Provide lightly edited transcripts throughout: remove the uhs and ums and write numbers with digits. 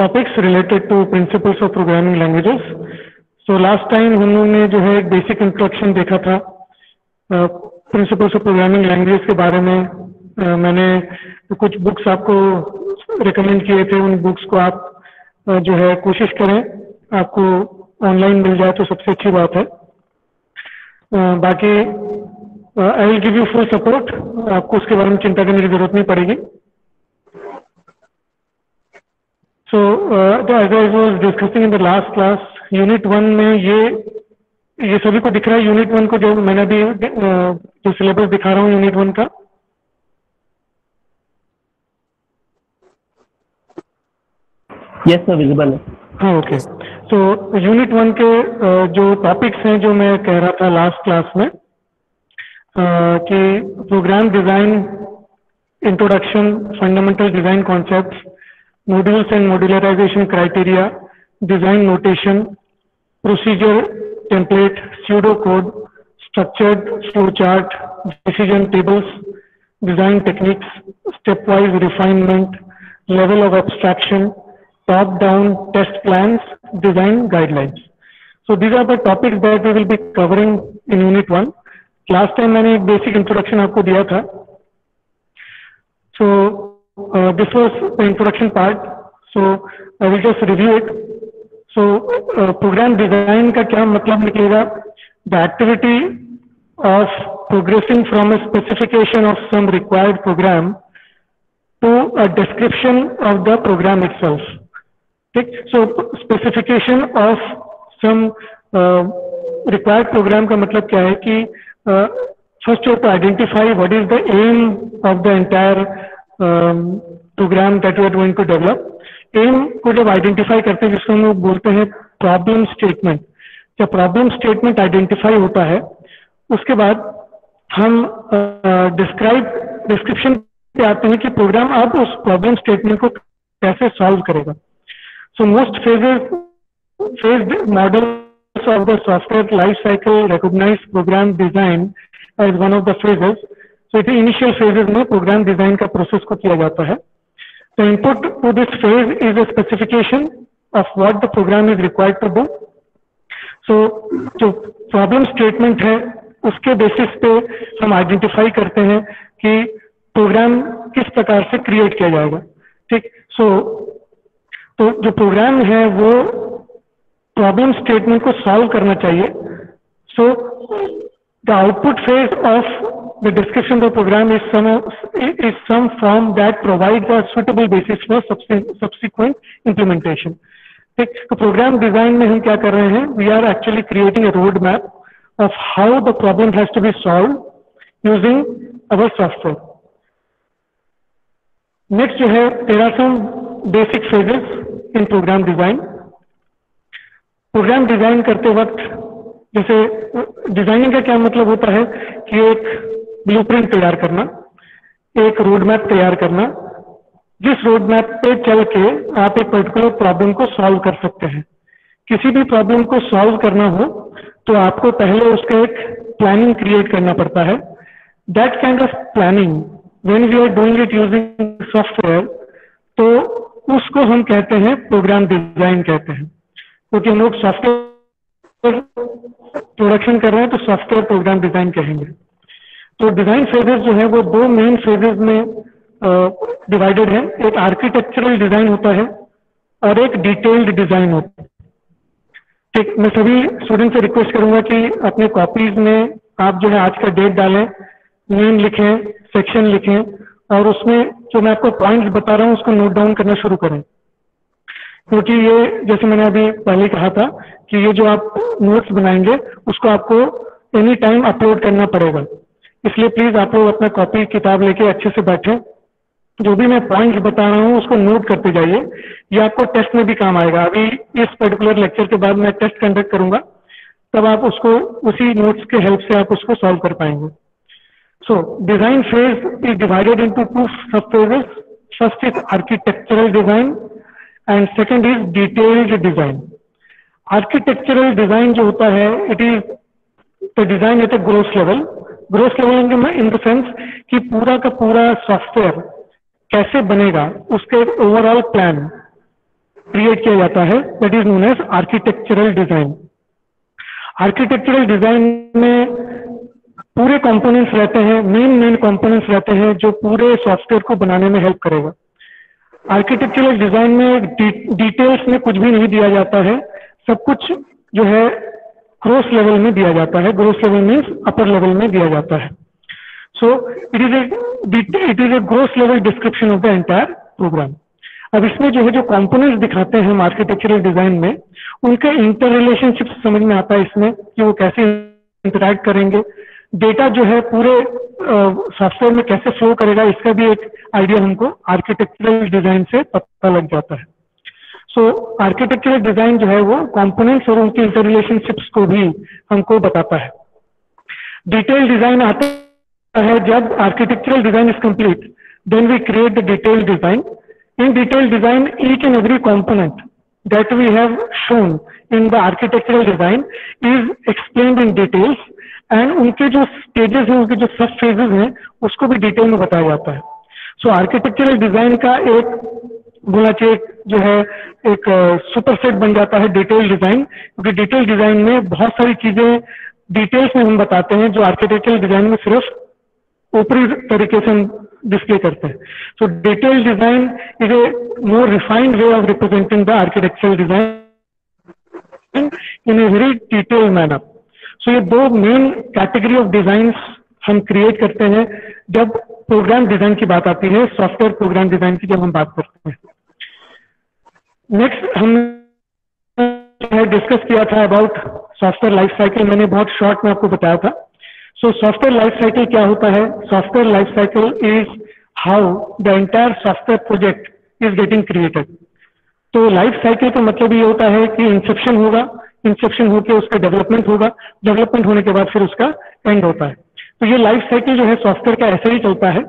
topics related to principles of programming languages. So last time हम लोग ने जो है एक बेसिक इंट्रोडक्शन देखा था प्रिंसिपल्स ऑफ प्रोग्रामिंग लैंग्वेज के बारे में। मैंने कुछ बुक्स आपको रिकमेंड किए थे, उन बुक्स को आप जो है कोशिश करें, आपको ऑनलाइन मिल जाए तो सबसे अच्छी बात है। बाकी I will give you full support, आपको उसके बारे में चिंता करने की जरूरत नहीं पड़ेगी। So as I was discussing in the last class, unit 1 में ये सभी को दिख रहा है। यूनिट 1 को जो मैंने अभी जो सिलेबस दिखा रहा हूँ यूनिट 1 का, यस सर विजिबल है। हाँ ओके। तो यूनिट 1 के जो टॉपिक्स हैं जो मैं कह रहा था लास्ट क्लास में कि program design, introduction, fundamental design concepts, modules and modularization criteria, design notation, procedure template, pseudocode, structured flowchart, decision tables, design techniques, stepwise refinement, level of abstraction, top-down test plans, design guidelines. So these are the topics that we will be covering in unit 1. Last time मैंने एक basic introduction आपको दिया था. So this was the introduction part, so I will just review it. So program design का क्या मतलब निकलेगा? The activity of progressing from a specification of some required program to a description of the program itself. ठीक? So specification of some required program का मतलब क्या है कि first you have to identify what is the aim of the entire program that we are going to develop. Aim को जब identify करते हैं जिसको हम लोग बोलते हैं प्रॉब्लम स्टेटमेंट, जब प्रॉब्लम स्टेटमेंट आइडेंटिफाई होता है उसके बाद हम डिस्क्रिप्शन पे आते हैं कि प्रोग्राम अब उस प्रॉब्लम स्टेटमेंट को कैसे सॉल्व करेगा। So most phased models of the software life cycle recognize program design as one of the phases. तो इनिशियल फेजेस में प्रोग्राम डिजाइन का प्रोसेस को किया जाता है। तो input to this phase is a specification of what the program is required to do. So जो problem statement है उसके बेसिस पे हम आइडेंटिफाई करते हैं कि प्रोग्राम किस प्रकार से क्रिएट किया जाएगा। ठीक, सो तो जो प्रोग्राम है वो प्रॉब्लम स्टेटमेंट को सॉल्व करना चाहिए। So the output phase of the description of the program is some form that provides a suitable basis for subsequent implementation. ठीक, तो प्रोग्राम डिजाइन में हम क्या कर रहे हैं? We are actually creating a roadmap of how the problem has to be solved using our software. Next जो है, there are some basic phases in program design. Program design करते वक्त जैसे डिजाइनिंग का क्या मतलब होता है कि एक ब्लूप्रिंट तैयार करना, एक रोड मैप तैयार करना, जिस रोड मैप पे चल के आप एक पर्टिकुलर प्रॉब्लम को सॉल्व कर सकते हैं। किसी भी प्रॉब्लम को सॉल्व करना हो तो आपको पहले उसका एक प्लानिंग क्रिएट करना पड़ता है। That kind of planning when we are doing it using software, तो उसको हम कहते हैं प्रोग्राम डिजाइन कहते हैं। क्योंकि हम लोग सॉफ्टवेयर प्रोडक्शन कर रहे हैं तो सॉफ्टवेयर प्रोग्राम डिजाइन कहेंगे। तो डिजाइन फेजेस जो है वो दो मेन फेजेस में डिवाइडेड है। एक आर्किटेक्चरल डिजाइन होता है और एक डिटेल्ड डिजाइन होता है। ठीक, मैं सभी स्टूडेंट से रिक्वेस्ट करूंगा कि अपने कॉपीज में आप जो है आज का डेट डालें, नेम लिखें, सेक्शन लिखें और उसमें जो मैं आपको पॉइंट्स बता रहा हूँ उसको नोट डाउन करना शुरू करें। क्योंकि ये जैसे मैंने अभी पहले कहा था कि ये जो आप नोट्स बनाएंगे उसको आपको एनी टाइम अपलोड करना पड़ेगा। इसलिए प्लीज आप लोग अपना कॉपी किताब लेके अच्छे से बैठे, जो भी मैं पॉइंट्स बता रहा हूँ उसको नोट करते जाइए। ये आपको टेस्ट में भी काम आएगा। अभी इस पर्टिकुलर लेक्चर के बाद मैं टेस्ट कंडक्ट करूंगा, तब आप उसको उसी नोट्स के हेल्प से आप उसको सॉल्व कर पाएंगे। So design phase is divided into two sub phases. First is architectural design and second is detailed design. Architectural design जो होता है, it is the design at a gross level. Gross level in the sense कि पूरा का पूरा software कैसे बनेगा, उसके ओवरऑल प्लान। क्रिएट किया जाता है, that is known as architectural design. Architectural design में पूरे कंपोनेंट्स रहते हैं, मेन कंपोनेंट्स रहते हैं जो पूरे सॉफ्टवेयर को बनाने में हेल्प करेगा। आर्किटेक्चरल डिजाइन में डिटेल्स में कुछ भी नहीं दिया जाता है, सब कुछ जो है ग्रोस लेवल में दिया जाता है। Gross level means upper level में दिया जाता है। So it is a gross level description of the entire program. अब इसमें जो है जो कंपोनेंट्स दिखाते हैं हम आर्किटेक्चरल डिजाइन में, उनके इंटर रिलेशनशिप समझ में आता है इसमें कि वो कैसे इंटरैक्ट करेंगे, डेटा जो है पूरे सॉफ्टवेयर में कैसे फ्लो करेगा, इसका भी एक आइडिया हमको आर्किटेक्चरल डिजाइन से पता लग जाता है। सो आर्किटेक्चरल डिजाइन जो है वो कंपोनेंट्स और उनके इंटर रिलेशनशिप्स को भी हमको बताता है। डिटेल डिजाइन आता है जब architectural design is complete, then we create the detail design. In detailed design, each and every component that we have shown in the architectural design is explained in details, and उनके जो stages हैं, उनके जो सब phases हैं, उसको भी detail में बताया जाता है। So आर्किटेक्चरल डिजाइन का एक बोला चाहिए जो है एक सुपरसेट बन जाता है डिटेल डिजाइन, क्योंकि डिटेल डिजाइन में बहुत सारी चीजें डिटेल्स में हम बताते हैं जो आर्किटेक्चरल डिजाइन में सिर्फ ऊपरी तरीके से हम डिस्प्ले करते हैं। So detail design is a more refined way of representing the architectural design in a very detail manner. So ये दो मेन कैटेगरी ऑफ डिजाइन हम क्रिएट करते हैं जब प्रोग्राम डिजाइन की बात आती है, सॉफ्टवेयर प्रोग्राम डिजाइन की जब हम बात करते हैं। नेक्स्ट हमने डिस्कस किया था अबाउट सॉफ्टवेयर लाइफ साइकिल, मैंने बहुत शॉर्ट में आपको बताया था। सो सॉफ्टवेयर लाइफ साइकिल क्या होता है? Software life cycle is how the entire software project is getting created. तो लाइफ साइकिल का मतलब ये होता है कि इंसेप्शन होगा, इंसेप्शन होकर उसका डेवलपमेंट होगा, डेवलपमेंट होने के बाद फिर उसका एंड होता है। तो ये लाइफ साइकिल जो है सॉफ्टवेयर का ऐसे ही चलता है।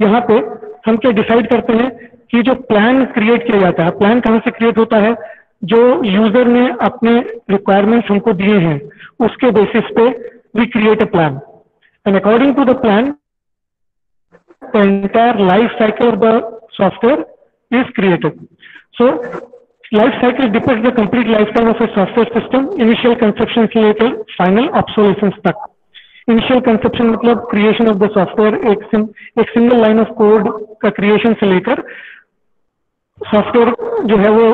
यहाँ पे हम क्या डिसाइड करते हैं कि जो प्लान क्रिएट किया जाता है, प्लान कहाँ से क्रिएट होता है? जो यूजर ने अपने रिक्वायरमेंट्स हमको दिए हैं उसके बेसिस पे we create a plan, and according to the plan the entire life cycle of the software is created. So life cycle depicts the complete lifetime of a software system, initial conception से लेकर final obsolescence तक। Initial conception मतलब creation of the software, एक single line of code का creation से लेकर software जो है वो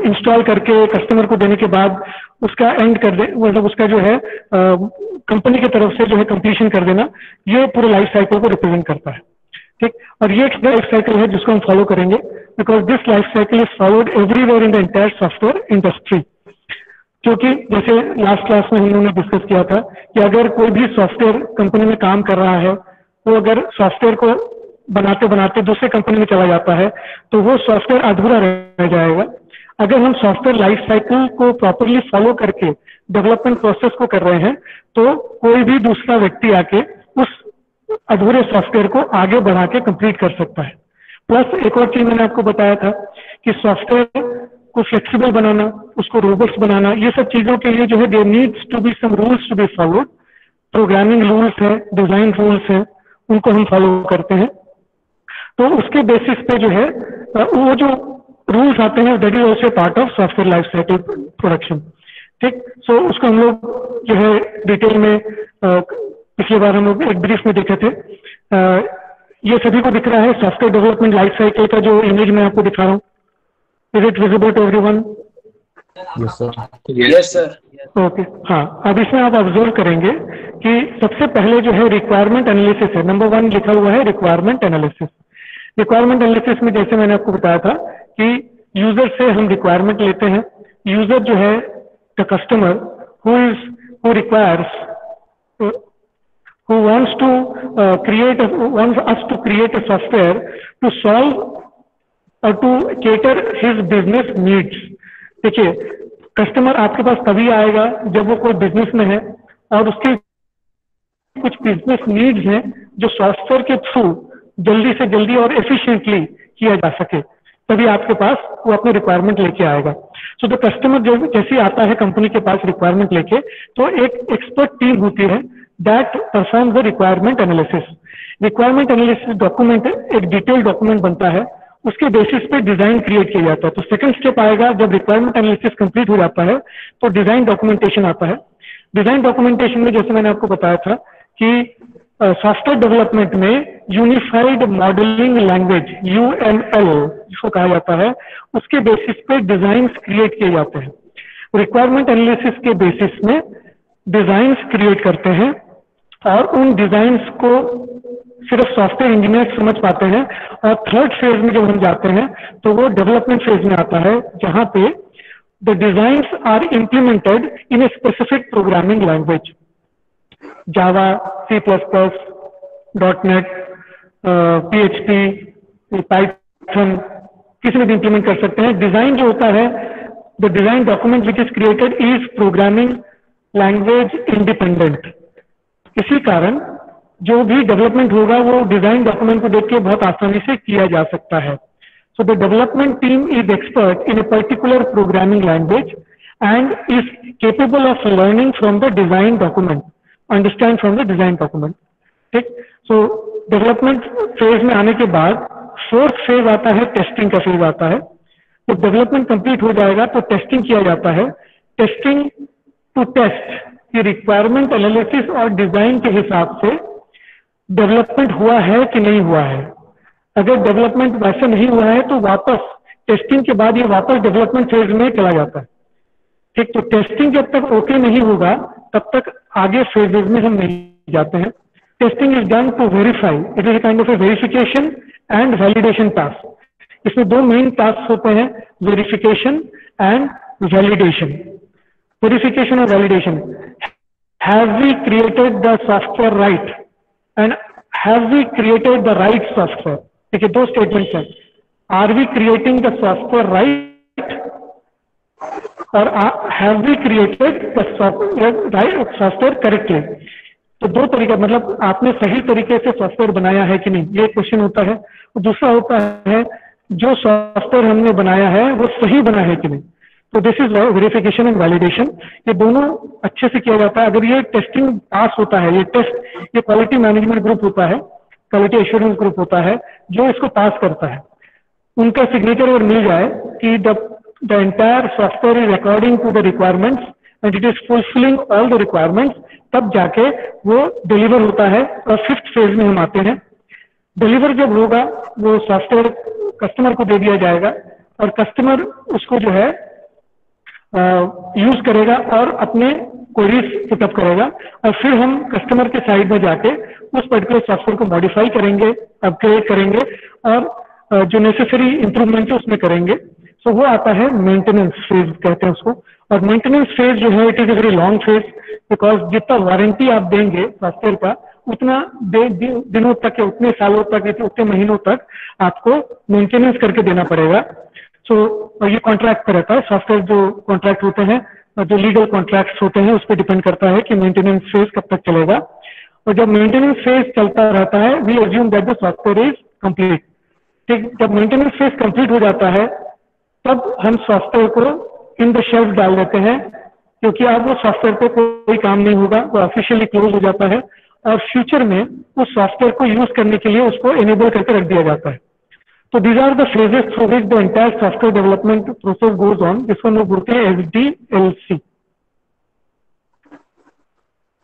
इंस्टॉल करके कस्टमर को देने के बाद उसका एंड कर दे, मतलब उसका जो है कंपनी की तरफ से जो है कंप्लीशन कर देना, ये पूरे लाइफ साइकिल को रिप्रेजेंट करता है। ठीक, और ये एक लाइफ साइकिल है जिसको हम फॉलो करेंगे, because this life cycle is followed everywhere in the entire software industry. क्योंकि जैसे लास्ट क्लास में हम लोगों ने डिस्कस किया था कि अगर कोई भी सॉफ्टवेयर कंपनी में काम कर रहा है, वो अगर सॉफ्टवेयर को बनाते बनाते दूसरे कंपनी में चला जाता है तो वो सॉफ्टवेयर अधूरा रह जाएगा। अगर हम सॉफ्टवेयर लाइफ साइकिल को प्रॉपरली फॉलो करके डेवलपमेंट प्रोसेस को कर रहे हैं तो कोई भी दूसरा व्यक्ति आके उस अधूरे सॉफ्टवेयर को आगे बढ़ा के कंप्लीट कर सकता है। प्लस एक और चीज मैंने आपको बताया था कि सॉफ्टवेयर को फ्लेक्सिबल बनाना, उसको रोबस्ट बनाना, ये सब चीजों के लिए जो है there needs to be some rules to be followed. Programming rules है, डिजाइन रूल्स है, उनको हम फॉलो करते हैं। तो उसके बेसिस पे जो है वो जो रूल्स आते हैं that is also part of software life cycle production. ठीक, सो उसको हम लोग जो है डिटेल में पिछली बार हम लोग एक ब्रीफ में देखे थे। ये सभी को दिख रहा है सॉफ्टवेयर डेवलपमेंट लाइफ साइकिल का जो इमेज मैं आपको दिखा रहा हूँ। Is it visible to everyone? Yes sir. Yes sir. Okay, हाँ, अब इसमें आप ऑब्जर्व करेंगे कि सबसे पहले जो है रिक्वायरमेंट एनालिसिस है। नंबर 1 लिखा हुआ है रिक्वायरमेंट एनालिसिस। रिक्वायरमेंट एनालिसिस में जैसे मैंने आपको बताया था कि यूजर से हम रिक्वायरमेंट लेते हैं। यूजर जो है the customer who requires who wants us to create a software to solve or to cater his business needs। देखिए, कस्टमर आपके पास तभी आएगा जब वो कोई बिजनेस में है और उसके कुछ बिजनेस नीड्स हैं जो सॉफ्टवेयर के थ्रू जल्दी से जल्दी और एफिशिएंटली किया जा सके, तभी आपके पास वो अपने रिक्वायरमेंट लेके आएगा। सो द कस्टमर जैसे आता है कंपनी के पास रिक्वायरमेंट लेके, तो एक एक्सपर्ट टीम होती है that perform the requirement analysis. Requirement analysis document एक डिटेल डॉक्यूमेंट बनता है उसके बेसिस पे डिजाइन क्रिएट किया जाता है। तो सेकंड स्टेप आएगा जब रिक्वायरमेंट एनालिसिस कंप्लीट हो जाता है तो डिजाइन डॉक्यूमेंटेशन आता है। डिजाइन डॉक्यूमेंटेशन में जैसे मैंने आपको बताया था कि सॉफ्टवेयर डेवलपमेंट में यूनिफाइड मॉडलिंग लैंग्वेज UML जिसको कहा जाता है, उसके बेसिस पे डिजाइन क्रिएट किए जाते हैं। रिक्वायरमेंट एनालिसिस के बेसिस में डिजाइन्स क्रिएट करते हैं और उन डिजाइन्स को सिर्फ सॉफ्टवेयर इंजीनियर समझ पाते हैं। और थर्ड फेज में जब हम जाते हैं तो वो डेवलपमेंट फेज में आता है, जहां पे the designs are implemented in a specific programming language, Java, C++, .NET, PHP, Python, किसी में भी इम्प्लीमेंट कर सकते हैं। डिजाइन जो होता है, the design document which is created is programming language independent. इसी कारण जो भी डेवलपमेंट होगा वो डिजाइन डॉक्यूमेंट को देख के बहुत आसानी से किया जा सकता है। So the development team is expert in a particular programming language and is capable of learning from the design document, understand from the design document. ठीक, सो डेवलपमेंट फेज में आने के बाद फोर्थ फेज आता है, टेस्टिंग का फेज आता है। जब डेवलपमेंट कंप्लीट हो जाएगा तो टेस्टिंग किया जाता है। टेस्टिंग टू टेस्ट कि रिक्वायरमेंट एनालिसिस और डिजाइन के हिसाब से डेवलपमेंट हुआ है कि नहीं हुआ है। अगर डेवलपमेंट वैसे नहीं हुआ है तो वापस टेस्टिंग के बाद ये वापस डेवलपमेंट फेज में चला जाता है। ठीक, तो टेस्टिंग जब तक ओके नहीं होगा तब तक आगे फेजेज में हम नहीं जाते हैं। Testing is done to verify, it is kind of a verification and validation task. इसमें दो मेन टास्क होते हैं, verification and validation. Verification or validation. Have we created the software right? And have we created the right software? देखिए दो statements हैं। Are we creating the software right? और have we created the software correctly? तो दो तरीका, मतलब आपने सही तरीके से सॉफ्टवेयर बनाया है कि नहीं, ये क्वेश्चन होता है। और दूसरा होता है जो सॉफ्टवेयर हमने बनाया है वो सही बना है कि नहीं। तो this is verification and validation. ये दोनों अच्छे से किया जाता है। अगर ये टेस्टिंग पास होता है, ये टेस्ट, ये क्वालिटी मैनेजमेंट ग्रुप होता है, क्वालिटी एश्योरेंस ग्रुप होता है जो इसको पास करता है, उनका सिग्नेचर अगर मिल जाए कि the entire software is according to the requirements and it is fulfilling all the requirements, तब जाके वो डिलीवर होता है। और फिफ्थ फेज में हम आते हैं। डिलीवर जब होगा वो सॉफ्टवेयर कस्टमर को दे दिया जाएगा और कस्टमर उसको जो है यूज करेगा और अपने क्वेरीज पुटअप करेगा। और फिर हम कस्टमर के साइड में जाके उस पर्टिकुलर सॉफ्टवेयर को मॉडिफाई करेंगे, अपग्रेड करेंगे और जो नेसेसरी इंप्रूवमेंट है उसमें करेंगे। सो वो आता है मेंटेनेंस फेज कहते हैं उसको। और मेंटेनेंस फेज जो है it is a very long phase, because जितना वारंटी आप देंगे सॉफ्टवेयर का उतना दिनों तक या उतने सालों तक, उतने महीनों तक आपको मेंटेनेंस करके देना पड़ेगा। सो ये कॉन्ट्रैक्ट पर रहता है। सॉफ्टवेयर जो कॉन्ट्रैक्ट होते हैं, जो लीगल कॉन्ट्रैक्ट्स होते हैं, उस पर डिपेंड करता है कि मेंटेनेंस फेज कब तक चलेगा। और जब मेंटेनेंस फेज चलता रहता है we assume that the software is complete. ठीक, जब मेंटेनेंस फेज कंप्लीट हो जाता है तब हम सॉफ्टवेयर को इन द शेल्फ डाल देते हैं, क्योंकि अब वो सॉफ्टवेयर पे कोई काम नहीं होगा, वो ऑफिशियली क्लोज हो जाता है और फ्यूचर में उस सॉफ्टवेयर को यूज करने के लिए उसको एनेबल करके रख दिया जाता है। तो these are the phases through which the entire software development process goes on. इसको हम लोग बोलते हैं SDLC.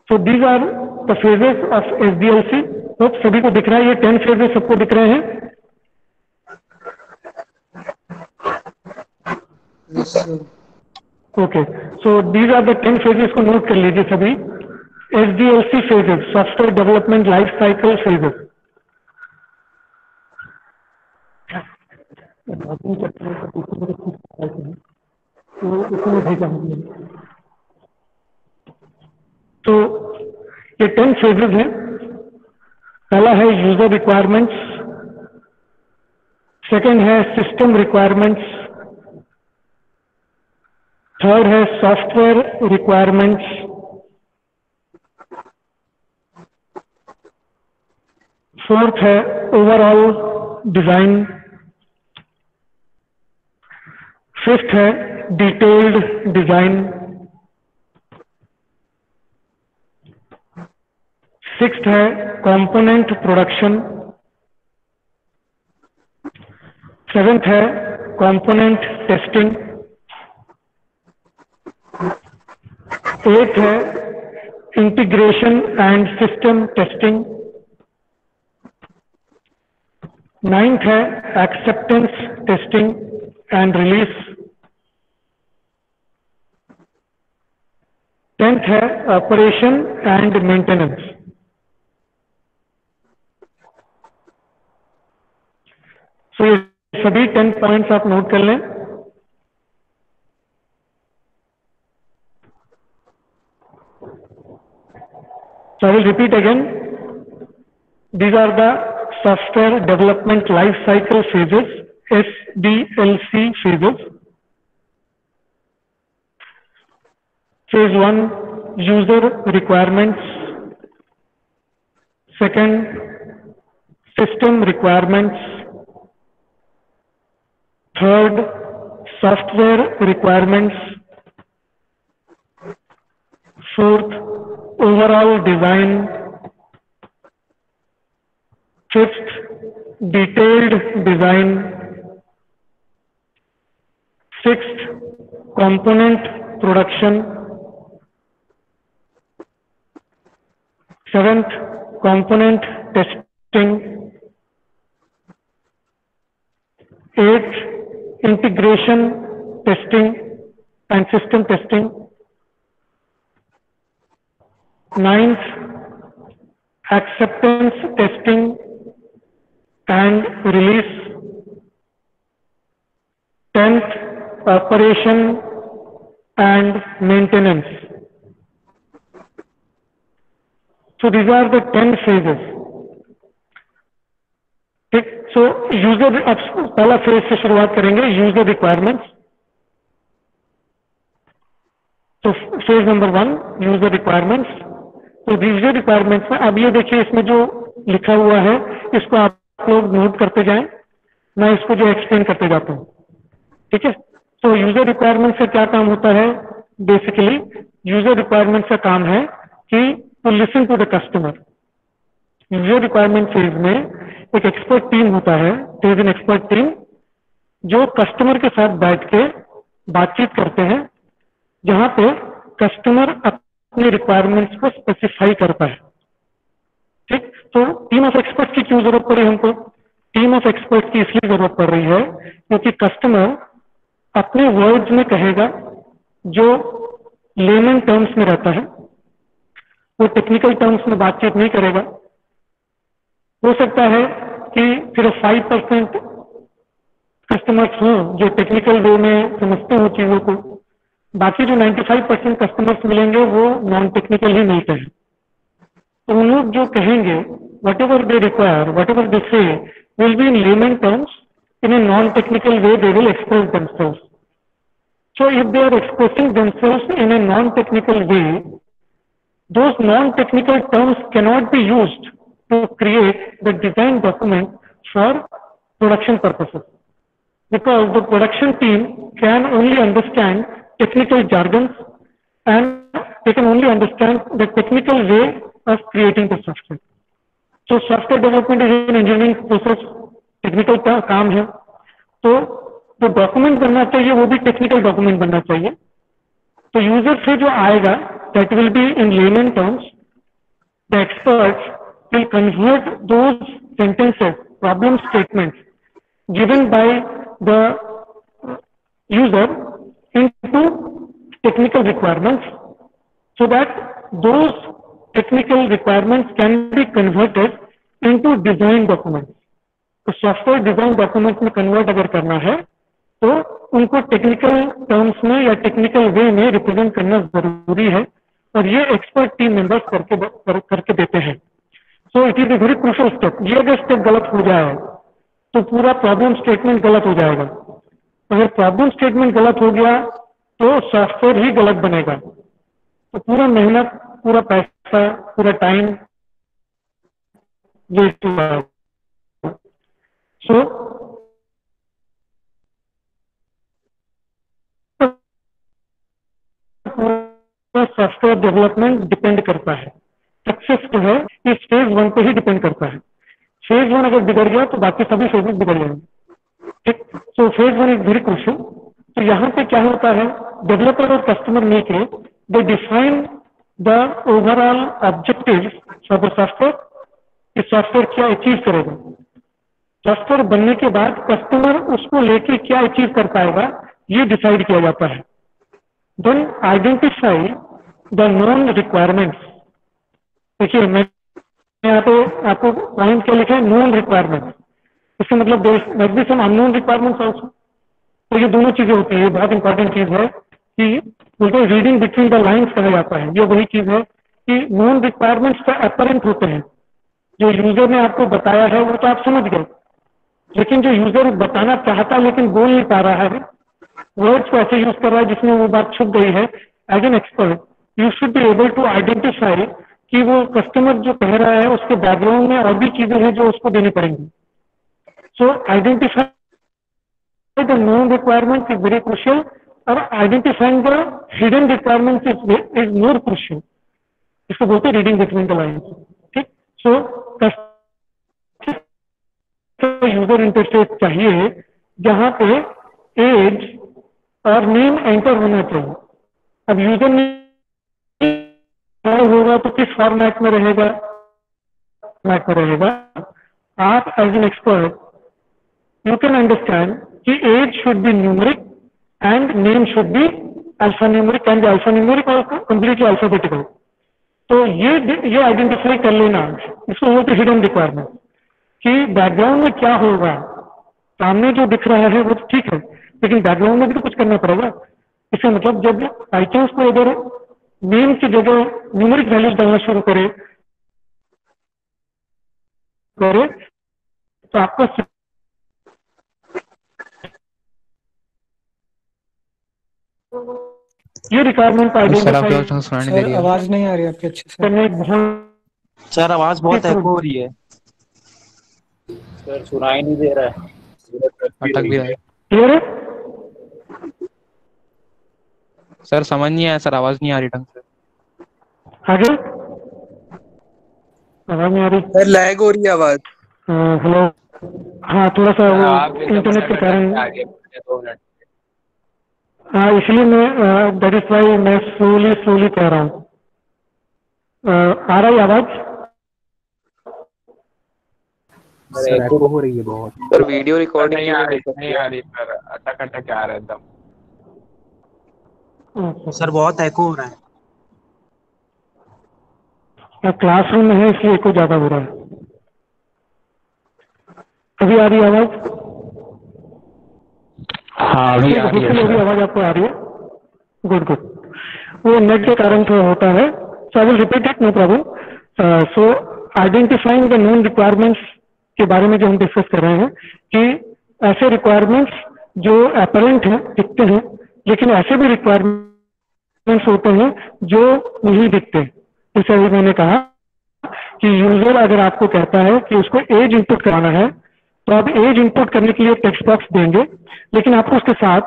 So these are the phases of SDLC. तो सभी को दिख रहा है, ये 10 phases सबको दिख रहे हैं? Yes, sir. Okay. So these are the 10 phases को नोट कर लीजिए सभी। SDLC phases, Software Development Life Cycle phases. तो ये 10 फेजेस हैं। पहला है यूजर रिक्वायरमेंट्स, सेकंड है सिस्टम रिक्वायरमेंट्स, थर्ड है सॉफ्टवेयर रिक्वायरमेंट्स, फोर्थ है ओवरऑल डिजाइन, फिफ्थ है डिटेल्ड डिजाइन, सिक्स्थ है कंपोनेंट प्रोडक्शन, 7th है कंपोनेंट टेस्टिंग। 8th है integration and system testing. 9th है acceptance testing and release. 10th है operation and maintenance. तो ये सभी 10 पॉइंट्स आप नोट कर लें। So I will repeat again. These are the software development life cycle phases, SDLC phases. Phase 1, user requirements. Second, system requirements. Third, software requirements. Fourth, overall design. Fifth, detailed design. Sixth, component production. Seventh, component testing. Eighth, integration testing and system testing. Ninth, acceptance testing and release. 10th, operation and maintenance. So these are the 10 phases. ठीक, so user, अब पहला phase से शुरुआत करेंगे, user requirements. तो phase number 1, user requirements. तो user requirements में अब ये देखिए, इसमें जो लिखा हुआ है इसको आप लोग नोट करते जाएं, मैं इसको जो एक्सप्लेन करते जाता हूँ। ठीक है, तो यूजर रिक्वायरमेंट से क्या काम होता है? बेसिकली यूजर रिक्वायरमेंट का काम है कि to listen to the customer. User requirement phase में एक एक्सपर्ट टीम होता है, there is an expert team जो कस्टमर के साथ बैठ के बातचीत करते हैं, जहां पे कस्टमर अपने रिक्वायरमेंट्स को स्पेसिफाई करता है। ठीक, तो टीम ऑफ एक्सपर्ट्स की क्यों जरूरत पड़ी हमको? टीम ऑफ एक्सपर्ट्स की इसलिए जरूरत पड़ रही है क्योंकि कस्टमर अपने वर्ड्स में कहेगा जो लेमन टर्म्स में रहता है, वो टेक्निकल टर्म्स में बातचीत नहीं करेगा। हो सकता है कि सिर्फ 5% कस्टमर्स हों जो टेक्निकल वे में समझते हो चीजों को, बाकी जो 95% कस्टमर्स मिलेंगे वो नॉन टेक्निकल ही मिलते हैं। तो उन लोग जो कहेंगे, whatever they require, whatever they say, will be in layman terms, in a non-technical way they will express themselves. So if they are expressing themselves in a non-technical way, those non-technical terms cannot be used to create the design document for production purposes, because the production team can only understand technical jargons and they can only understand the technical way of creating the software. So software development is an engineering process, technical का काम है, तो जो document बनना चाहिए वो भी technical document बनना चाहिए। तो यूजर से जो आएगा that will be in layman terms, the experts will convert those sentences, problem statements given by the user into technical requirements, so that those technical requirements can be converted into design documents. तो software design document में convert अगर करना है तो उनको technical terms में या technical way में रिप्रेजेंट करना जरूरी है, और ये एक्सपर्ट टीम मेंबर्स करके देते हैं। सो it is a very crucial step. ये अगर स्टेप गलत हो जाए तो पूरा प्रॉब्लम स्टेटमेंट गलत हो जाएगा। अगर प्रॉब्लम स्टेटमेंट गलत हो गया तो सॉफ्टवेयर ही गलत बनेगा, तो पूरा मेहनत, पूरा पैसा, पूरा टाइम वेस्ट हो जाएगा। So, सॉफ्टवेयर डेवलपमेंट डिपेंड करता है, सक्सेस जो है इस फेज 1 पे ही डिपेंड करता है। फेज 1 अगर बिगड़ गया तो बाकी सभी फेजेस बिगड़ जाएंगे। ठीक, so phase one is very crucial. तो यहाँ पे क्या होता है, डेवलपर और कस्टमर मिलके दे define the overall objective for the software, कि सॉफ्टवेयर क्या अचीव करेगा। सॉफ्टवेयर बनने के बाद कस्टमर उसको लेके क्या अचीव कर पाएगा ये डिसाइड किया जाता है। Then identify the non requirements. देखिए मैं यहाँ पे आपको पॉइंट क्या लिखा है, नॉन रिक्वायरमेंट्स। इसका मतलब there be some unknown requirements also. तो ये दोनों चीजें होती है, ये बहुत इंपॉर्टेंट चीज है कि बोलते रीडिंग बिटवीन द लाइन्स कहा जाता है। ये वही चीज है कि नॉन रिक्वायरमेंट्स का अपरेंट होते हैं, जो यूजर ने आपको बताया है वो तो आप समझ गए, लेकिन जो यूजर बताना चाहता है लेकिन बोल नहीं पा रहा है, वर्ड्स को ऐसे यूज कर रहा है जिसमें वो बात छुप गई है, as an expert you should be able to identify कि वो कस्टमर जो कह रहा है उसके बैकग्राउंड में और भी चीजें हैं जो उसको देनी पड़ेंगी। So identify the non requirement is very crucial, और identifying the hidden requirement is more crucial. इसको बोलते हैं रीडिंग बिटवीन द लाइन्स। ठीक, सो यूजर इंटरफेस चाहिए जहां पे एज और नेम एंटर होना चाहिए। अब यूजर नेम होगा तो किस फॉर्मेट में रहेगा, आप as an expert you can understand कि age should be numeric and name should be alphanumeric, can be alphanumeric और कंप्लीटली अल्फाबेटिकल। तो ये आइडेंटिफाई कर लेना, इसको बोलते हिडन रिक्वायरमेंट, कि बैकग्राउंड में क्या होगा। सामने जो दिख रहा है वो ठीक है, लेकिन बैकग्राउंड में भी तो कुछ करना पड़ेगा। इसका मतलब जब बाई चांस को अगर नेम की जगह न्यूमेरिक वैल्यूज डालना शुरू करे तो आपको ये रिक्वायरमेंट आइडेंटिफाई आवाज नहीं आ रही आपकी अच्छे से। करने बहुत सर आवाज बहुत एको हो रही है सर, सुनाई नहीं दे रहा है, अटक भी रहा है क्लियर है। सर, समझ नहीं आया सर, आवाज नहीं आ रही ढंग से। आगे आवाज नहीं आ रही सर, लैग हो रही है आवाज। हेलो, हाँ थोड़ा सा वो इंटरनेट के कारण, हाँ इसलिए मैं दैट इज वाई मैं स्लोली कह रहा हूँ। आ रही आवाज? सर एको हो रही है बहुत। सर वीडियो रिकॉर्डिंग नहीं आ रही सर, अटक आ रहा है एकदम। सर बहुत एको हो रहा है। क्लासरूम में है इसलिए एको ज्यादा हो रहा है। अभी आ रही आवाज? हाँ अभी आ रही है। आवाज आपको आ रही है? गुड, वो नेट के कारण से होता है। So I will repeat it, no problem. So identifying the non requirements के बारे में जो हम डिस्कस कर रहे हैं कि ऐसे रिक्वायरमेंट्स जो अपरेंट हैं, दिखते हैं, लेकिन ऐसे भी रिक्वायरमेंट्स होते हैं जो नहीं दिखते। जैसे अभी मैंने कहा कि यूजर अगर आपको कहता है कि उसको एज इनपुट कराना है तो आप एज इनपुट करने के लिए टेक्स्ट बॉक्स देंगे, लेकिन आपको उसके साथ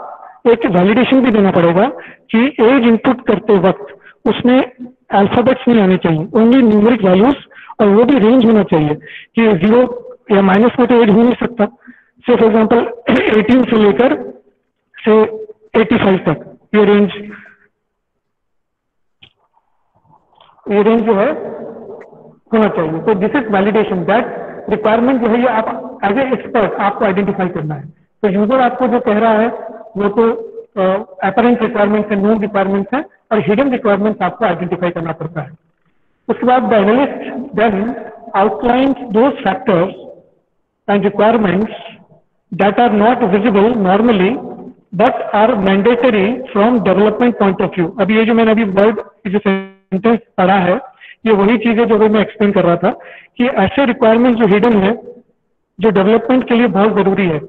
एक वैलिडेशन भी देना पड़ेगा कि एज इनपुट करते वक्त उसमें अल्फाबेट्स नहीं आने चाहिए, ओनली न्यूमेरिक वैल्यूज, और वो भी रेंज होना चाहिए कि 0 या माइनस में तो एज हो नहीं सकता। से फॉर एग्जांपल 18 से लेकर से 85 तक ये रेंज जो है होना चाहिए। तो this is validation, that requirement जो है ये आप एज ए एक्सपर्ट आपको आइडेंटिफाई करना है। तो यूजर आपको जो कह रहा है वो तो अपरेंट रिक्वायरमेंट्स है, नोन रिक्वायरमेंट्स है, और हिडन रिक्वायरमेंट्स आपको आइडेंटिफाई करना पड़ता है। उसके बाद the analyst then outlines those factors and requirements that are not visible normally but are mandatory from development point of view. अभी ये जो मैंने अभी वर्ड जो सेंटेंस पढ़ा है ये वही चीज है जो मैं एक्सप्लेन कर रहा था कि ऐसे रिक्वायरमेंट जो हिडन है, जो डेवलपमेंट के लिए बहुत जरूरी है,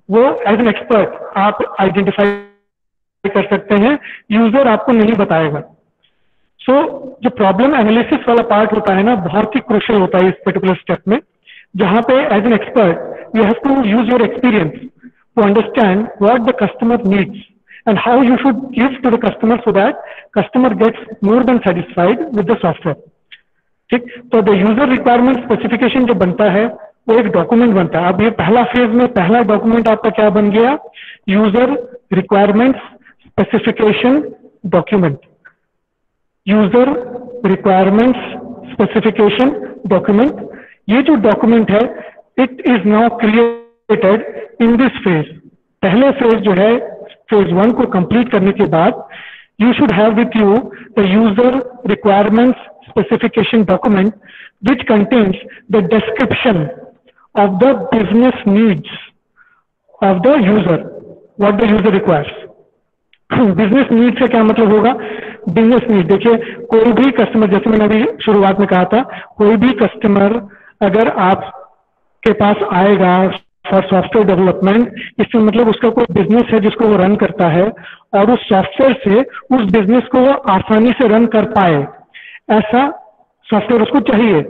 वो एज एन एक्सपर्ट आप आइडेंटिफाई कर सकते हैं, यूजर आपको नहीं बताएगा। सो जो प्रॉब्लम एनालिसिस वाला पार्ट होता है ना, बहुत ही क्रूशियल होता है इस पर्टिकुलर स्टेप में, जहां पे as an expert you have to use your experience to understand what the customer needs and how you should give to the customer so that customer gets more than satisfied with the software. ठीक, तो the user requirement specification जो बनता है वो एक document बनता है। अब ये पहला फेज में पहला डॉक्यूमेंट आपका क्या बन गया, user requirements specification document. User requirements specification document, ये जो डॉक्यूमेंट है it is now created in this phase. पहले फेज जो है फेज 1 को कंप्लीट करने के बाद you should have with you the user requirements specification document which contains the description of the business needs of the user, what the user requires. Business need से क्या मतलब होगा, बिजनेस नीड देखिए कोई भी कस्टमर, जैसे मैंने अभी शुरुआत में कहा था, कोई भी कस्टमर अगर आपके पास आएगा फॉर सॉफ्टवेयर डेवलपमेंट, इससे मतलब उसका कोई बिजनेस है जिसको वो रन करता है और उस सॉफ्टवेयर से उस बिजनेस को वो आसानी से रन कर पाए, ऐसा सॉफ्टवेयर उसको चाहिए।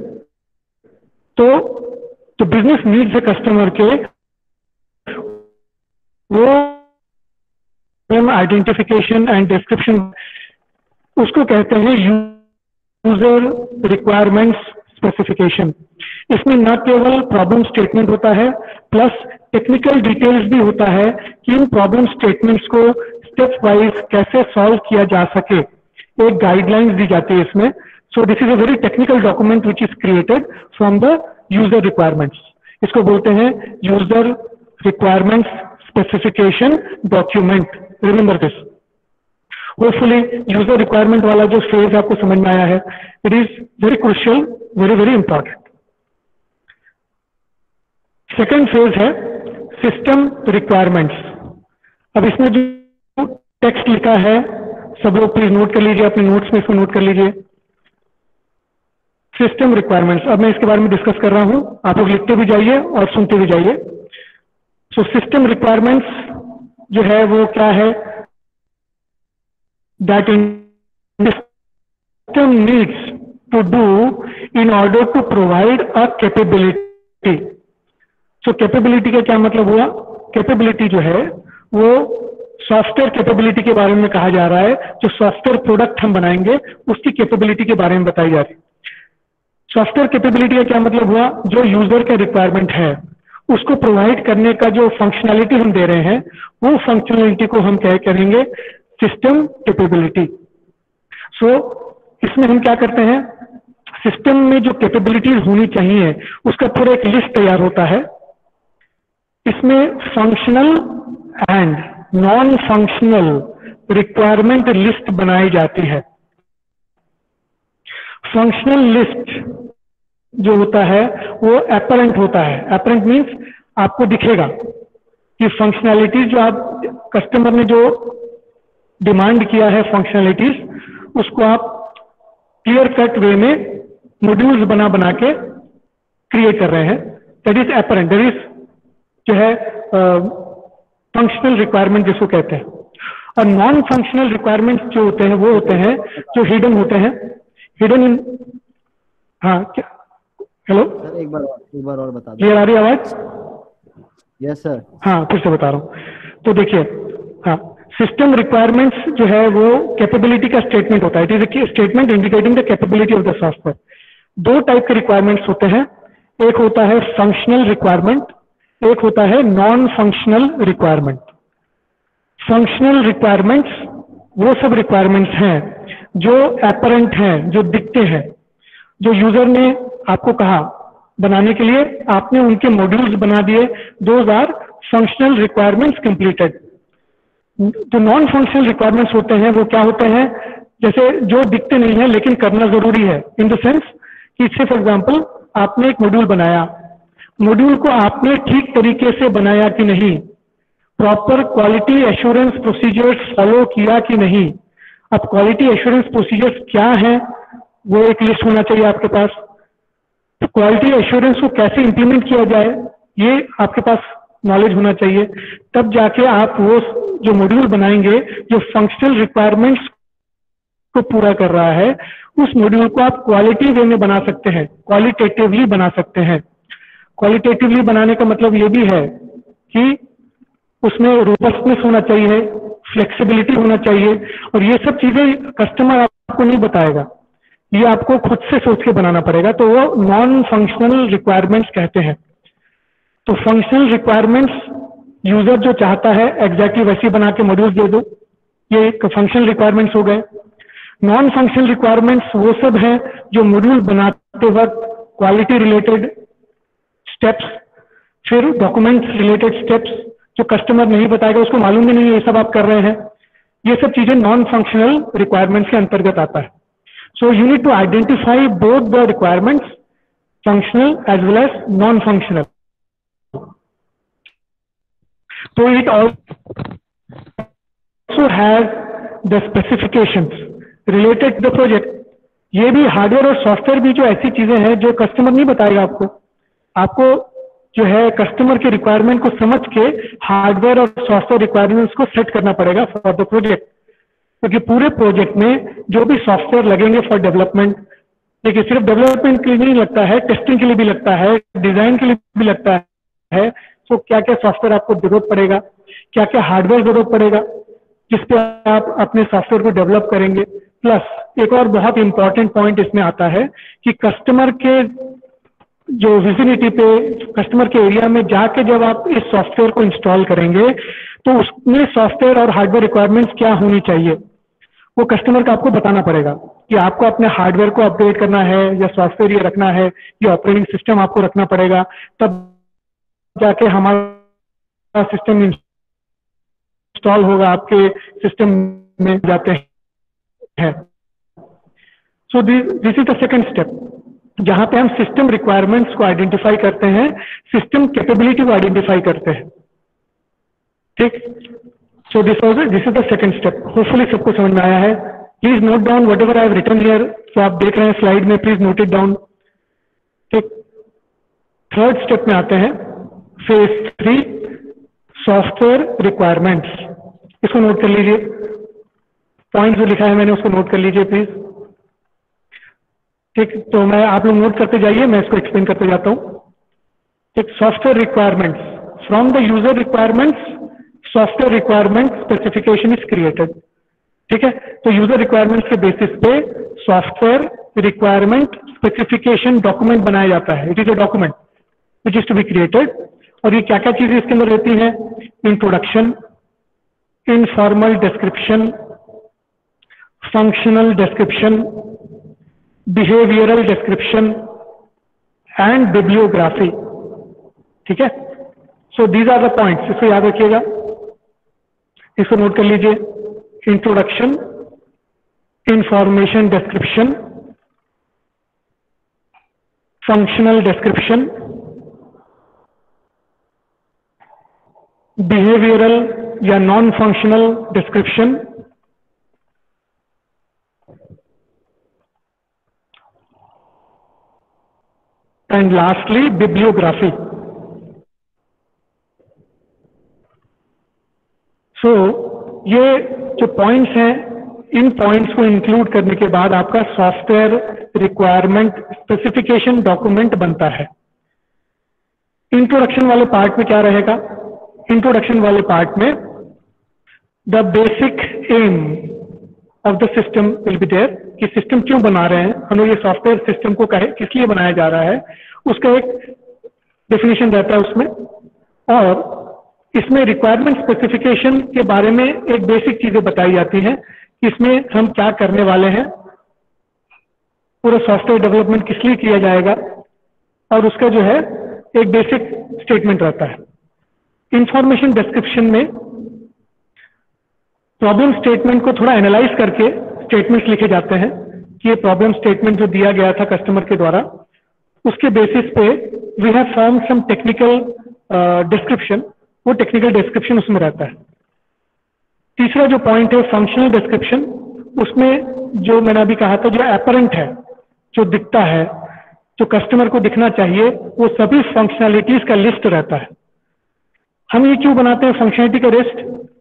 तो बिजनेस नीड्स है कस्टमर के, वो आइडेंटिफिकेशन एंड डिस्क्रिप्शन, उसको कहते हैं यूजर रिक्वायरमेंट्स स्पेसिफिकेशन। इसमें न केवल प्रॉब्लम स्टेटमेंट होता है प्लस टेक्निकल डिटेल्स भी होता है कि इन प्रॉब्लम स्टेटमेंट्स को स्टेप वाइज कैसे सॉल्व किया जा सके, एक गाइडलाइंस दी जाती है इसमें। सो this is a very technical document which is created from the user requirements. इसको बोलते हैं user requirements specification document. Remember this. Hopefully user requirement वाला जो फेज आपको समझ में आया है, it is very crucial, very very important. Second phase है सिस्टम रिक्वायरमेंट्स। अब इसमें जो टेक्स्ट लिखा है सब लोग प्लीज नोट कर लीजिए, अपने नोट्स में इसको नोट कर लीजिए। सिस्टम रिक्वायरमेंट्स, अब मैं इसके बारे में डिस्कस कर रहा हूं, आप लोग लिखते भी जाइए और सुनते भी जाइए। सो सिस्टम रिक्वायरमेंट्स जो है वो क्या है, that system needs to do in order to provide a capability. So capability का क्या मतलब हुआ, कैपेबिलिटी जो है वो सॉफ्टवेयर कैपेबिलिटी के बारे में कहा जा रहा है, जो सॉफ्टवेयर प्रोडक्ट हम बनाएंगे उसकी कैपेबिलिटी के बारे में बताई जा रही है। सॉफ्टवेयर कैपेबिलिटी का क्या मतलब हुआ, जो यूजर का रिक्वायरमेंट है उसको प्रोवाइड करने का जो फंक्शनैलिटी हम दे रहे हैं वो फंक्शनैलिटी को हम क्या करेंगे, सिस्टम कैपेबिलिटी। सो इसमें हम क्या करते हैं, सिस्टम में जो कैपेबिलिटीज होनी चाहिए उसका पूरा एक लिस्ट तैयार होता है। इसमें functional and non functional requirement list बनाई जाती है। फंक्शनल लिस्ट जो होता है वो अपरेंट होता है। अपरेंट मीन्स आपको दिखेगा कि फंक्शनैलिटीज जो आप कस्टमर ने जो डिमांड किया है फंक्शनैलिटीज, उसको आप क्लियर कट वे में मॉड्यूल्स बना के क्रिएट कर रहे हैं। That is apparent, that is जो है फंक्शनल रिक्वायरमेंट जिसको कहते हैं। और नॉन फंक्शनल रिक्वायरमेंट्स जो होते हैं वो होते हैं जो हिडन होते हैं, हिडन इन, हाँ क्या, हेलो सर एक बार और बता दो। क्लियर आ रही आवाज? Yes sir. हाँ फिर से बता रहा हूँ। तो देखिए, हाँ सिस्टम रिक्वायरमेंट्स जो है वो कैपेबिलिटी का स्टेटमेंट होता है। It is A statement indicating the capability of the software. दो टाइप के रिक्वायरमेंट्स होते हैं, एक होता है फंक्शनल रिक्वायरमेंट, एक होता है non functional requirement. Functional requirements वो सब रिक्वायरमेंट्स हैं जो अपरेंट हैं, जो दिखते हैं, जो यूजर ने आपको कहा बनाने के लिए, आपने उनके मॉड्यूल्स बना दिए, those are functional requirements completed. जो नॉन फंक्शनल रिक्वायरमेंट्स होते हैं वो क्या होते हैं, जैसे जो दिखते नहीं है लेकिन करना जरूरी है, इन द सेंस कि से फॉर एग्जांपल आपने एक मॉड्यूल बनाया, मॉड्यूल को आपने ठीक तरीके से बनाया कि नहीं, proper quality assurance procedures follow किया कि नहीं। अब क्वालिटी एश्योरेंस प्रोसीजर्स क्या है वो एक लिस्ट होना चाहिए आपके पास। तो क्वालिटी एश्योरेंस को कैसे इंप्लीमेंट किया जाए ये आपके पास नॉलेज होना चाहिए। तब जाके आप वो जो मॉड्यूल बनाएंगे जो फंक्शनल रिक्वायरमेंट्स को पूरा कर रहा है, उस मॉड्यूल को आप क्वालिटी वे में बना सकते हैं, क्वालिटेटिवली बना सकते हैं। क्वालिटेटिवली बनाने का मतलब ये भी है कि उसमें रोबस्टनेस होना चाहिए, फ्लेक्सिबिलिटी होना चाहिए, और ये सब चीजें कस्टमर आपको नहीं बताएगा, ये आपको खुद से सोच के बनाना पड़ेगा। तो वो नॉन फंक्शनल रिक्वायरमेंट्स कहते हैं। तो फंक्शनल रिक्वायरमेंट्स यूजर जो चाहता है एग्जैक्टली वैसी बना के मॉड्यूल्स दे दो, ये एक फंक्शनल रिक्वायरमेंट्स हो गए। नॉन फंक्शनल रिक्वायरमेंट्स वो सब हैं जो मॉड्यूल बनाते वक्त क्वालिटी रिलेटेड स्टेप्स, फिर डॉक्यूमेंट्स रिलेटेड स्टेप्स जो कस्टमर नहीं बताएगा, उसको मालूम भी नहीं है ये सब आप कर रहे हैं, ये सब चीजें नॉन फंक्शनल रिक्वायरमेंट्स के अंतर्गत आता है। So you need to identify both the requirements, functional as well as non functional. So it also has the specifications related to the project. ये भी हार्डवेयर और सॉफ्टवेयर भी जो ऐसी चीजें हैं जो कस्टमर नहीं बताएगा आपको, आपको जो है कस्टमर के रिक्वायरमेंट को समझ के हार्डवेयर और सॉफ्टवेयर रिक्वायरमेंट्स को सेट करना पड़ेगा फॉर द प्रोजेक्ट। क्योंकि पूरे प्रोजेक्ट में जो भी सॉफ्टवेयर लगेंगे फॉर डेवलपमेंट, देखिए सिर्फ डेवलपमेंट के लिए नहीं लगता है, टेस्टिंग के लिए भी लगता है, डिजाइन के लिए भी लगता है। तो क्या क्या सॉफ्टवेयर आपको जरूरत पड़ेगा, क्या क्या हार्डवेयर जरूरत पड़ेगा जिस पे आप अपने सॉफ्टवेयर को डेवलप करेंगे। प्लस एक और बहुत इंपॉर्टेंट पॉइंट इसमें आता है कि कस्टमर के जो विजिबिलिटी पे, कस्टमर के एरिया में जाके जब आप इस सॉफ्टवेयर को इंस्टॉल करेंगे तो उसमें सॉफ्टवेयर और हार्डवेयर रिक्वायरमेंट्स क्या होनी चाहिए वो कस्टमर को आपको बताना पड़ेगा कि आपको अपने हार्डवेयर को अपडेट करना है या सॉफ्टवेयर ये रखना है, ये ऑपरेटिंग सिस्टम आपको रखना पड़ेगा, तब जाके हमारा सिस्टम इंस्टॉल होगा, आपके सिस्टम में जाते हैं। सो this is the second step, जहां पे हम सिस्टम रिक्वायरमेंट्स को आइडेंटिफाई करते हैं, सिस्टम कैपेबिलिटी को आइडेंटिफाई करते हैं। ठीक, so this is the second step. Hopefully सबको समझ में आया है। Please note down whatever I have written here. तो आप देख रहे हैं स्लाइड में, प्लीज नोट इट डाउन। ठीक, थर्ड स्टेप में आते हैं, फेज 3 सॉफ्टवेयर रिक्वायरमेंट्स। इसको नोट कर लीजिए, पॉइंट जो लिखा है मैंने उसको नोट कर लीजिए प्लीज। ठीक, तो मैं आप लोग नोट करते जाइए, मैं इसको एक्सप्लेन करते जाता हूं। ठीक, software requirements, from the user requirements software requirement specification is created. ठीक है, तो यूजर रिक्वायरमेंट्स के बेसिस पे सॉफ्टवेयर रिक्वायरमेंट स्पेसिफिकेशन डॉक्यूमेंट बनाया जाता है। It is a document which is to be created. और ये क्या क्या चीजें इसके अंदर रहती हैं? Introduction, informal description, functional description, behavioural description and bibliography. ठीक है, so these are the points, इसको याद रखिएगा, इसको नोट कर लीजिए। Introduction, information description, functional description, behavioural या non functional description, and lastly bibliography. So ये जो पॉइंट्स हैं, इन पॉइंट्स को इंक्लूड करने के बाद आपका सॉफ्टवेयर रिक्वायरमेंट स्पेसिफिकेशन डॉक्यूमेंट बनता है। इंट्रोडक्शन वाले पार्ट में क्या रहेगा? इंट्रोडक्शन वाले पार्ट में the basic aim of the system will be there, कि सिस्टम क्यों बना रहे हैं हम लोग, ये सॉफ्टवेयर सिस्टम को कहे किस लिए बनाया जा रहा है, उसका एक डेफिनेशन रहता है उसमें। और इसमें रिक्वायरमेंट स्पेसिफिकेशन के बारे में एक बेसिक चीजें बताई जाती हैं कि इसमें हम क्या करने वाले हैं, पूरा सॉफ्टवेयर डेवलपमेंट किस लिए किया जाएगा, और उसका जो है एक बेसिक स्टेटमेंट रहता है। इंफॉर्मेशन डिस्क्रिप्शन में प्रॉब्लम स्टेटमेंट को थोड़ा एनालाइज करके स्टेटमेंट्स लिखे जाते हैं कि ये प्रॉब्लम स्टेटमेंट जो दिया गया था कस्टमर के द्वारा, उसके बेसिस पे we have form some technical description, वो टेक्निकल डिस्क्रिप्शन उसमें रहता है। तीसरा जो पॉइंट है फंक्शनल डिस्क्रिप्शन, उसमें जो मैंने अभी कहा था, जो एपरेंट है, जो दिखता है, जो कस्टमर को दिखना चाहिए, वो सभी फंक्शनैलिटीज का लिस्ट रहता है। हम ये क्यों बनाते हैं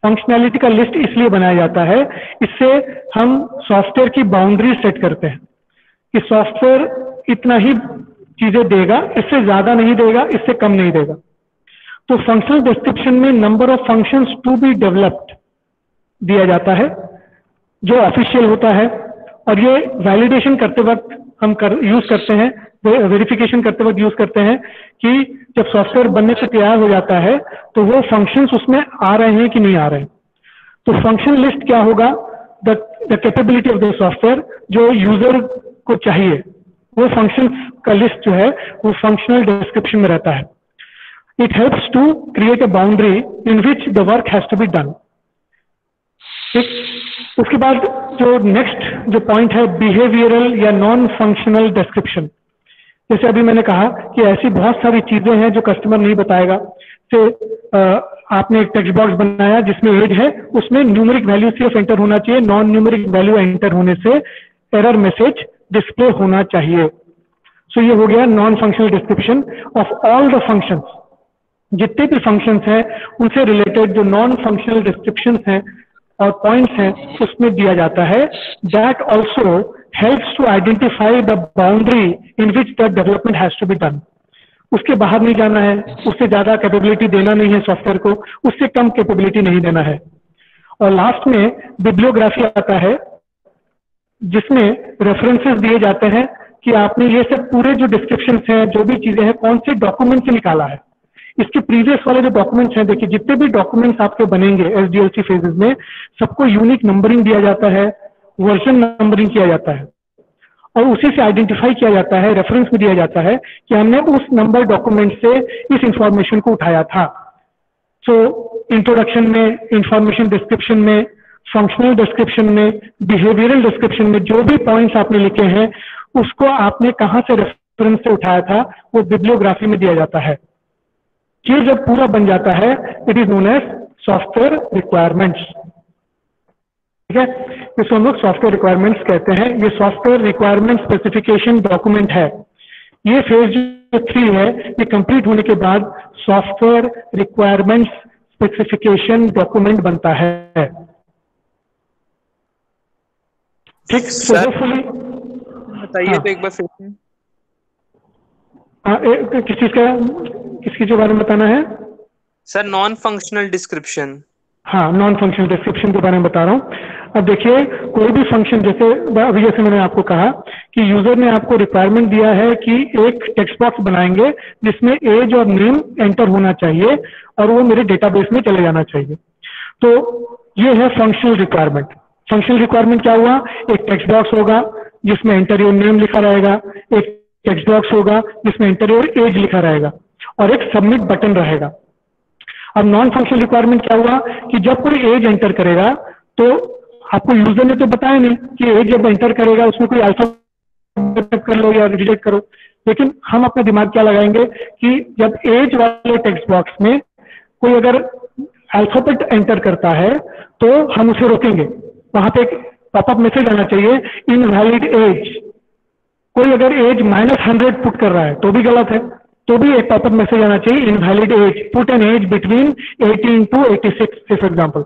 फंक्शनैलिटी का लिस्ट इसलिए बनाया जाता है, इससे हम सॉफ्टवेयर की बाउंड्री सेट करते हैं कि सॉफ्टवेयर इतना ही चीजें देगा, इससे ज्यादा नहीं देगा, इससे कम नहीं देगा। तो फंक्शनल डिस्क्रिप्शन में number of functions to be developed दिया जाता है जो ऑफिशियल होता है, और ये वैलिडेशन करते वक्त हम यूज करते हैं वेरिफिकेशन करते वक्त यूज करते हैं कि जब सॉफ्टवेयर बनने से तैयार हो जाता है तो वो फंक्शंस उसमें आ रहे हैं कि नहीं आ रहे हैं। तो फंक्शन लिस्ट क्या होगा, the capability of the software जो यूजर को चाहिए, वो फंक्शन का लिस्ट जो है वो फंक्शनल डिस्क्रिप्शन में रहता है। It helps to create a boundary in which the work has to be done. उसके बाद जो नेक्स्ट जो पॉइंट है बिहेवियरल या नॉन फंक्शनल डिस्क्रिप्शन। जैसे अभी मैंने कहा कि ऐसी बहुत सारी चीजें हैं जो कस्टमर नहीं बताएगा। तो आपने एक टेक्स्ट बॉक्स बनाया जिसमें एज है, उसमें न्यूमेरिक वैल्यू सिर्फ एंटर होना चाहिए, नॉन न्यूमेरिक वैल्यू एंटर होने से एरर मैसेज डिस्प्ले होना चाहिए। सो ये हो गया non functional description of all the functions. जितने भी फंक्शंस हैं उनसे रिलेटेड जो नॉन फंक्शनल डिस्क्रिप्शंस हैं और पॉइंट्स हैं उसमें दिया जाता है। That also helps to identify the boundary in which the development has to be done. उसके बाहर नहीं जाना है, उससे ज्यादा कैपेबिलिटी देना नहीं है सॉफ्टवेयर को, उससे कम कैपेबिलिटी नहीं देना है। और लास्ट में बिब्लियोग्राफी आता है जिसमें रेफरेंसेस दिए जाते हैं कि आपने ये सब पूरे जो डिस्क्रिप्शन हैं, जो भी चीजें हैं, कौन से डॉक्यूमेंट से निकाला है। इसके प्रीवियस वाले जो डॉक्यूमेंट्स हैं, देखिए जितने भी डॉक्यूमेंट्स आपके बनेंगे एसडीएलसी फेजेस में, सबको यूनिक नंबरिंग दिया जाता है, वर्जन नंबरिंग किया जाता है और उसी से आइडेंटिफाई किया जाता है, रेफरेंस में दिया जाता है कि हमने उस नंबर डॉक्यूमेंट से इस इंफॉर्मेशन को उठाया था। सो इंट्रोडक्शन में, इंफॉर्मेशन डिस्क्रिप्शन में, फंक्शनल डिस्क्रिप्शन में, बिहेवियरल डिस्क्रिप्शन में जो भी पॉइंट्स आपने लिखे हैं उसको आपने कहां से रेफरेंस से उठाया था वो बिब्लियोग्राफी में दिया जाता है। ये जब पूरा बन जाता है it is known as software requirements. ठीक है, इसको हम लोग सॉफ्टवेयर रिक्वायरमेंट्स कहते हैं। ये सॉफ्टवेयर रिक्वायरमेंट स्पेसिफिकेशन डॉक्यूमेंट है। ये फेज जो 3 है ये कंप्लीट होने के बाद सॉफ्टवेयर रिक्वायरमेंट्स स्पेसिफिकेशन डॉक्यूमेंट बनता है। ठीक, सो होपफुली बताइए तो एक बार फिर से। किस चीज का, किसकी जो बारे में बताना है सर? Non functional description. हाँ, नॉन फंक्शनल डिस्क्रिप्शन के बारे में बता रहा हूँ। अब देखिए कोई भी फंक्शन, जैसे अभी जैसे मैंने आपको कहा कि यूजर ने आपको रिक्वायरमेंट दिया है कि एक टेक्स्ट बॉक्स बनाएंगे जिसमें एज और नेम एंटर होना चाहिए और वो मेरे डेटाबेस में चले जाना चाहिए। तो ये है फंक्शनल रिक्वायरमेंट। फंक्शनल रिक्वायरमेंट क्या हुआ, एक टेक्स्ट बॉक्स होगा जिसमें एंटर योर नेम लिखा रहेगा, एक टेक्स्ट बॉक्स होगा जिसमें एंटर योर एज लिखा रहेगा और एक सबमिट बटन रहेगा। अब नॉन फंक्शनल रिक्वायरमेंट क्या हुआ कि जब कोई एज एंटर करेगा तो आपको यूजर ने तो बताया नहीं कि एज जब एंटर करेगा उसमें कोई अल्फाबेट कर लो या रिजेक्ट करो, लेकिन हम अपना दिमाग क्या लगाएंगे कि जब एज वाले टेक्स्ट बॉक्स में कोई अगर अल्फाबेट एंटर करता है तो हम उसे रोकेंगे। वहां पे एक पॉपअप मैसेज आना चाहिए, इनवैलिड एज। कोई अगर एज -100 पुट कर रहा है तो भी गलत है, तो भी एक पॉपअप मैसेज आना चाहिए, invalid age, put an age between 18 to 86 for example.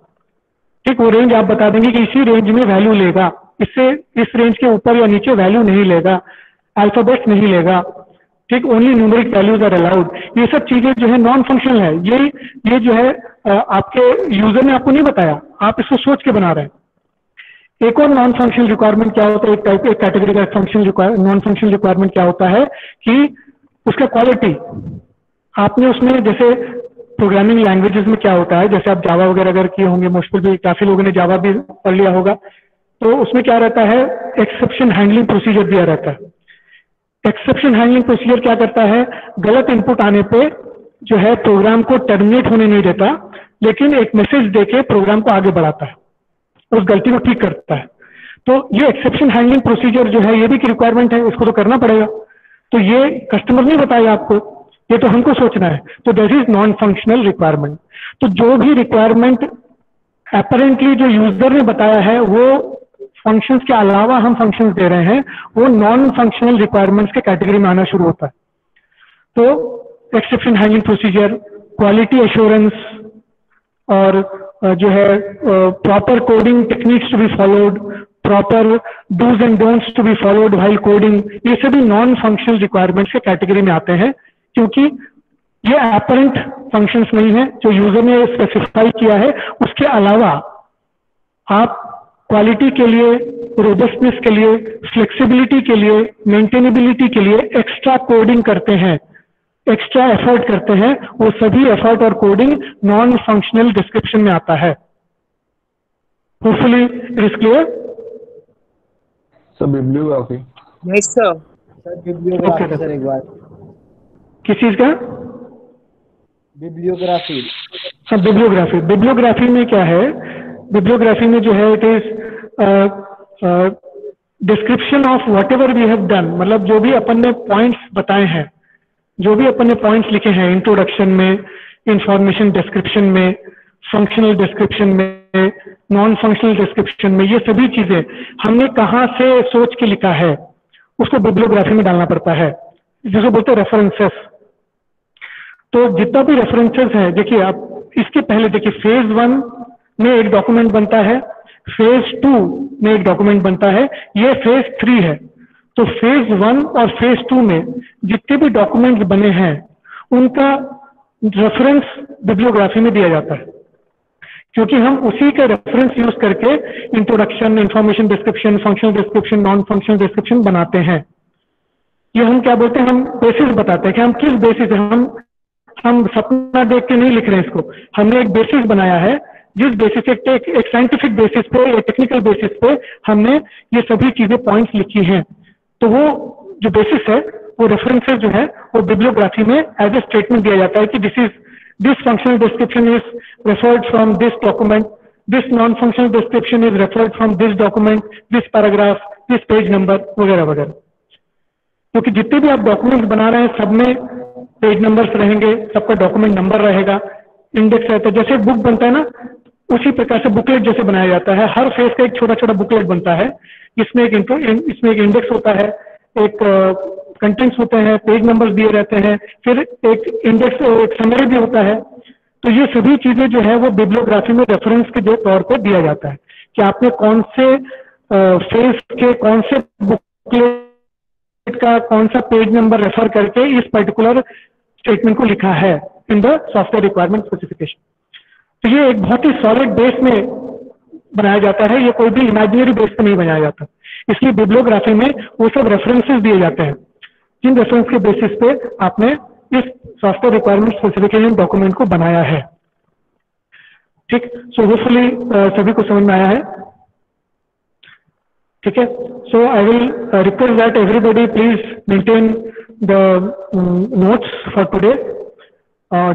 ठीक, वो रेंज आप बता देंगे कि इसी रेंज में वैल्यू लेगा, इससे इस रेंज के ऊपर या नीचे वैल्यू नहीं लेगा, अल्फाबेट नहीं लेगा। ठीक, only numeric values are allowed. ये सब चीजें जो है नॉन फंक्शनल है। ये जो है आपके यूजर ने आपको नहीं बताया, आप इसको सोच के बना रहे हैं। एक और नॉन फंक्शनल रिक्वायरमेंट क्या होता है, एक कैटेगरी का फंक्शनल नॉन फंक्शनल रिक्वायरमेंट क्या होता है कि उसका क्वालिटी आपने उसमें, जैसे प्रोग्रामिंग लैंग्वेजेस में क्या होता है, जैसे आप जावा वगैरह अगर किए होंगे, मुश्किल भी काफी लोगों ने जावा भी पढ़ लिया होगा, तो उसमें क्या रहता है, एक्सेप्शन हैंडलिंग प्रोसीजर दिया रहता है। एक्सेप्शन हैंडलिंग प्रोसीजर क्या करता है, गलत इनपुट आने पे जो है प्रोग्राम को टर्मिनेट होने नहीं देता, लेकिन एक मैसेज देके प्रोग्राम को आगे बढ़ाता है, उस गलती को ठीक करता है। तो ये एक्सेप्शन हैंडलिंग प्रोसीजर जो है ये भी रिक्वायरमेंट है, इसको तो करना पड़ेगा। तो ये कस्टमर नहीं बताएगा आपको, ये तो हमको सोचना है। तो that is non functional requirement. तो जो भी रिक्वायरमेंट अपरेंटली जो यूजर ने बताया है वो फंक्शंस के अलावा हम फंक्शंस दे रहे हैं, वो नॉन फंक्शनल रिक्वायरमेंट्स के कैटेगरी में आना शुरू होता है। तो exception handling procedure, quality assurance और जो है proper coding techniques to be followed, proper dos and don'ts to be followed while coding, ये सभी नॉन फंक्शनल रिक्वायरमेंट्स के कैटेगरी में आते हैं, क्योंकि ये अपरेंट फंक्शंस नहीं है जो यूजर ने स्पेसिफाई किया है। उसके अलावा आप क्वालिटी के लिए, रोबस्टनेस के लिए, फ्लेक्सिबिलिटी के लिए, मेंटेनेबिलिटी के लिए एक्स्ट्रा कोडिंग करते हैं, एक्स्ट्रा एफर्ट करते हैं, वो सभी एफर्ट और कोडिंग नॉन फंक्शनल डिस्क्रिप्शन में आता है। Hopefully it is clear. Sir bibliography. Yes sir. Sir bibliography sir एक बार। किस चीज का? बिब्लियोग्राफी। हाँ बिब्लियोग्राफी। बिब्लियोग्राफी में क्या है? बिब्लियोग्राफी में जो है it is description of whatever we have done, मतलब जो भी अपन ने पॉइंट्स बताए हैं, जो भी अपन ने पॉइंट्स लिखे हैं इंट्रोडक्शन में, इंफॉर्मेशन डिस्क्रिप्शन में, फंक्शनल डिस्क्रिप्शन में, नॉन फंक्शनल डिस्क्रिप्शन में, ये सभी चीजें हमने कहाँ से सोच के लिखा है उसको बिब्लियोग्राफी में डालना पड़ता है, जिसको बोलते हैं रेफरेंसेस। तो जितना भी रेफरेंसेस है, देखिए आप इसके पहले देखिए फेज 1 में एक डॉक्यूमेंट बनता है, फेज 2 में एक डॉक्यूमेंट बनता है, ये फेज 3 है। तो फेज 1 और फेज 2 में जितने भी डॉक्यूमेंट्स बने हैं उनका रेफरेंस बिब्लियोग्राफी में दिया जाता है, क्योंकि हम उसी का रेफरेंस यूज करके introduction, information description, functional description, non functional description बनाते हैं। ये हम क्या बोलते हैं, हम बेसिस बताते हैं कि हम किस बेसिस, हम सपना देख के नहीं लिख रहे हैं इसको, हमने एक बेसिस बनाया है, जिस बेसिस एक साइंटिफिक बेसिस पे, एक टेक्निकल बेसिस पे हमने ये सभी चीजें पॉइंट्स लिखी हैं। तो वो जो बेसिस है, वो रेफरेंसेस जो है वो बिब्लियोग्राफी में एज ए स्टेटमेंट दिया जाता है कि this functional description is referred from this document, this non functional description is referred from this document, this paragraph, this page number वगैरह वगैरह। क्योंकि जितने भी आप डॉक्यूमेंट्स बना रहे हैं सब में पेज नंबर्स रहेंगे, सबका डॉक्यूमेंट नंबर रहेगा, इंडेक्स रहता है। जैसे बुक बनता है ना, उसी प्रकार से बुकलेट जैसे बनाया जाता है, हर फेज का एक छोटा छोटा बुकलेट बनता है, इसमें एक इंडेक्स होता है, एक कंटेंट्स होते हैं, पेज नंबर्स दिए रहते हैं, फिर एक इंडेक्स, एक समरी भी होता है। तो ये सभी चीजें जो है वो बिब्लियोग्राफी में रेफरेंस के जो तौर पर दिया जाता है कि आपने कौन से फेज के कौन से बुकलेट का कौन सा पेज नंबर रेफर करके इस पर्टिकुलर स्टेटमेंट को लिखा है in the software requirement specification. तो ये एक बहुत ही सॉलिड बेस में बनाया जाता है, ये कोई भी इमेजिनरी बेस पे नहीं बनाया जाता। इसलिए बिब्लियोग्राफी में वो सब रेफरेंसेस दिए जाते हैं, जिन रेफरेंस के बेसिस पे आपने इस सॉफ्टवेयर रिक्वायरमेंट स्पेसिफिकेशन डॉक्यूमेंट को बनाया है। ठीक, सो होपफुली सभी को समझ में आया है। ठीक है, so I will request that everybody please maintain the notes for today.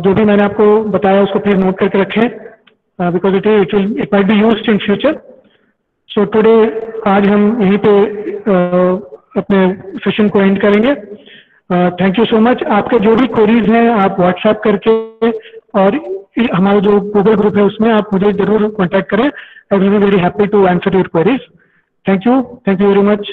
जो भी मैंने आपको बताया उसको प्लीज नोट करके रखें, because it might be used in future. So today आज हम यहीं पे अपने सेशन को एंड करेंगे। Thank you so much. आपके जो भी क्वेरीज हैं आप व्हाट्सएप करके और हमारा जो गूगल ग्रुप है उसमें आप मुझे जरूर कॉन्टैक्ट करें। I will be very happy to answer your queries. Thank you very much.